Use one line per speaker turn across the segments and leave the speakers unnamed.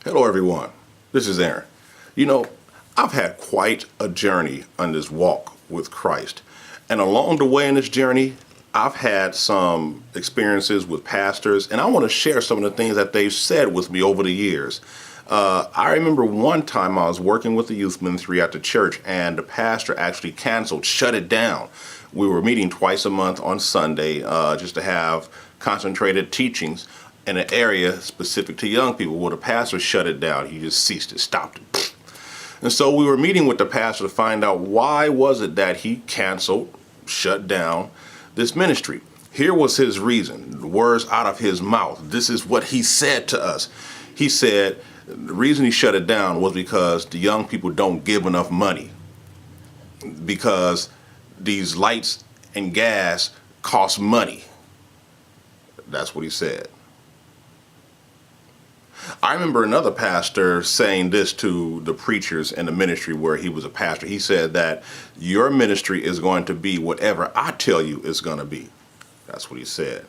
Hello, everyone. This is Aaron. You know, I've had quite a journey on this walk with Christ. And along the way in this journey, I've had some experiences with pastors, and I want to share some of the things that they've said with me over the years. I remember one time I was working with the youth ministry at the church, and the pastor actually canceled, shut it down. We were meeting twice a month on Sunday just to have concentrated teachings in an area specific to young people. Well, the pastor shut it down. He just ceased it, stopped it. And so we were meeting with the pastor to find out why was it that he canceled, shut down this ministry. Here was his reason, the words out of his mouth. This is what he said to us. He said the reason he shut it down was because the young people don't give enough money, because these lights and gas cost money. That's what he said. I remember another pastor saying this to the preachers in the ministry where he was a pastor. He said that your ministry is going to be whatever I tell you it's going to be. That's what he said.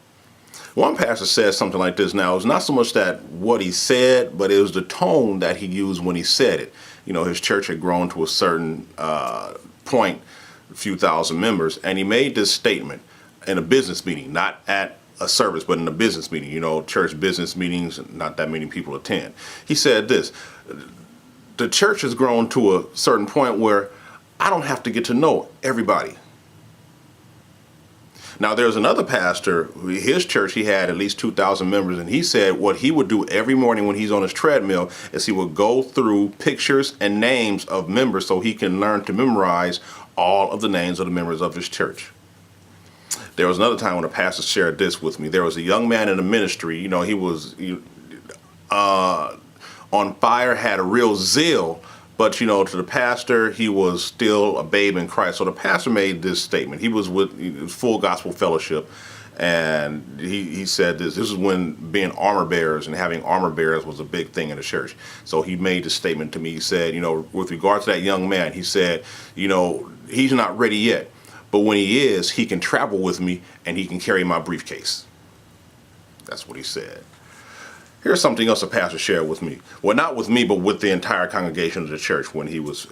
One pastor said something like this. Now, it's not so much that what he said, but it was the tone that he used when he said it. You know, his church had grown to a certain point, a few thousand members, and he made this statement in a business meeting, not at a service, but in a business meeting. You know, church business meetings, not that many people attend. He said this: the church has grown to a certain point where I don't have to get to know everybody. Now, there's another pastor, his church, he had at least 2,000 members, and he said what he would do every morning when he's on his treadmill is he would go through pictures and names of members so he can learn to memorize all of the names of the members of his church. There was another time when a pastor shared this with me. There was a young man in the ministry, you know, he was on fire, had a real zeal, but, you know, to the pastor, he was still a babe in Christ. So the pastor made this statement. He was with Full Gospel Fellowship, and he said this. This is when being armor bearers and having armor bearers was a big thing in the church. So he made this statement to me. He said, you know, with regard to that young man, he said, you know, he's not ready yet. But when he is, he can travel with me and he can carry my briefcase. That's what he said. Here's something else a pastor shared with me. Well, not with me, but with the entire congregation of the church when he was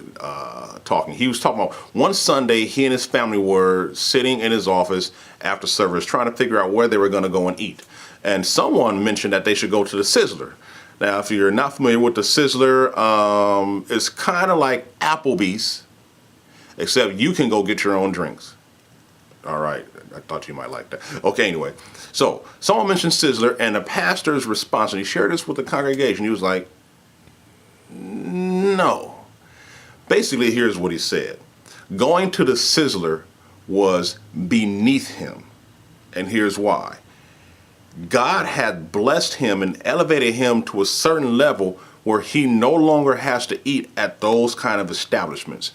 talking. He was talking about one Sunday, he and his family were sitting in his office after service trying to figure out where they were going to go and eat. And someone mentioned that they should go to the Sizzler. Now, if you're not familiar with the Sizzler, it's kind of like Applebee's, except you can go get your own drinks. All right, I thought you might like that. Okay, anyway, so someone mentioned Sizzler, and the pastor's response, and he shared this with the congregation. He was like, no. Basically, here's what he said. Going to the Sizzler was beneath him, and here's why. God had blessed him and elevated him to a certain level where he no longer has to eat at those kind of establishments.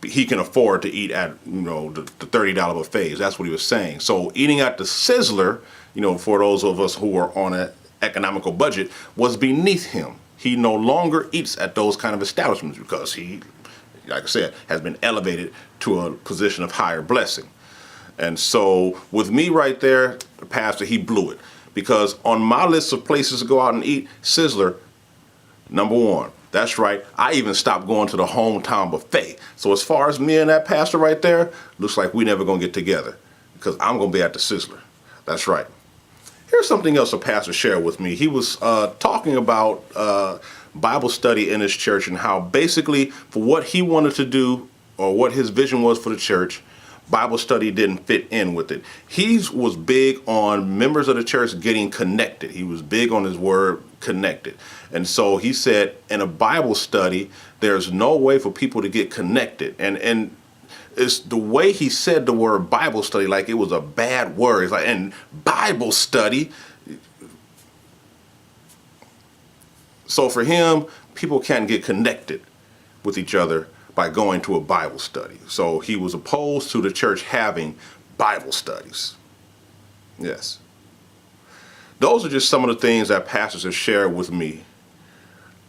He can afford to eat at, you know, the $30 buffets. That's what he was saying. So eating at the Sizzler, you know, for those of us who are on an economical budget, was beneath him. He no longer eats at those kind of establishments because he, like I said, has been elevated to a position of higher blessing. And so with me right there, the pastor, he blew it. Because on my list of places to go out and eat, Sizzler, number one. That's right. I even stopped going to the hometown buffet. So as far as me and that pastor right there, looks like we never going to get together because I'm going to be at the Sizzler. That's right. Here's something else a pastor shared with me. He was talking about Bible study in his church and how basically for what he wanted to do or what his vision was for the church, Bible study didn't fit in with it. He was big on members of the church getting connected. He was big on his word connected. And so he said in a Bible study, there's no way for people to get connected. And it's the way he said the word Bible study like it was a bad word. It's like, and Bible study. So for him, people can't get connected with each other by going to a Bible study. So he was opposed to the church having Bible studies. Yes. Those are just some of the things that pastors have shared with me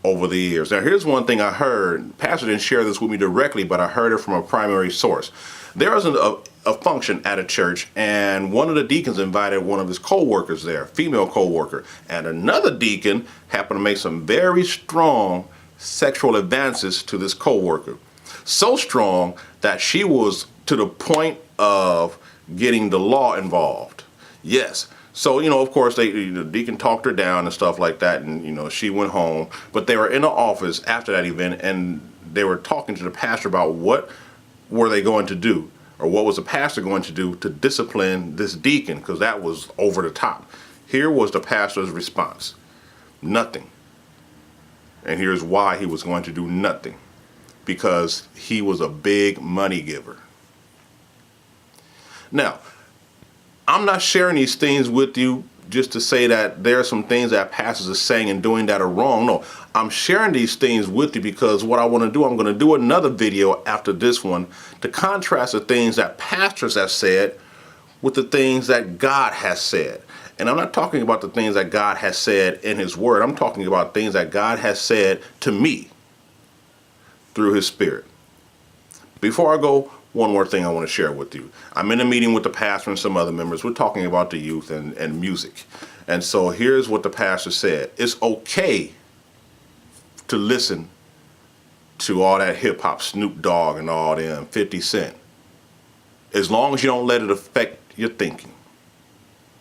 over the years. Now, here's one thing I heard. Pastor didn't share this with me directly, but I heard it from a primary source. There was a function at a church, and one of the deacons invited one of his co-workers there, female co-worker, and another deacon happened to make some very strong sexual advances to this co-worker. So strong that she was to the point of getting the law involved. Yes. So, of course, the deacon talked her down and stuff like that, and, she went home. But they were in the office after that event, and they were talking to the pastor about what were they going to do, or what was the pastor going to do to discipline this deacon, because that was over the top. Here was the pastor's response: nothing. And here's why he was going to do nothing: because he was a big money giver. Now, I'm not sharing these things with you just to say that there are some things that pastors are saying and doing that are wrong. No, I'm sharing these things with you because what I want to do, I'm going to do another video after this one to contrast the things that pastors have said with the things that God has said. And I'm not talking about the things that God has said in His Word. I'm talking about things that God has said to me through His Spirit. Before I go, one more thing I want to share with you. I'm in a meeting with the pastor and some other members. We're talking about the youth and music. And so here's what the pastor said: it's okay to listen to all that hip hop, Snoop Dogg and all them, 50 Cent, as long as you don't let it affect your thinking.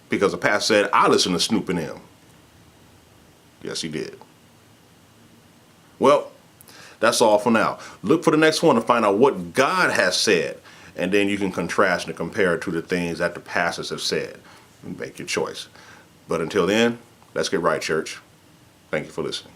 Because the pastor said, I listen to Snoop and them. Yes, he did. Well, that's all for now. Look for the next one to find out what God has said, and then you can contrast and compare it to the things that the pastors have said and make your choice. But until then, let's get right, church. Thank you for listening.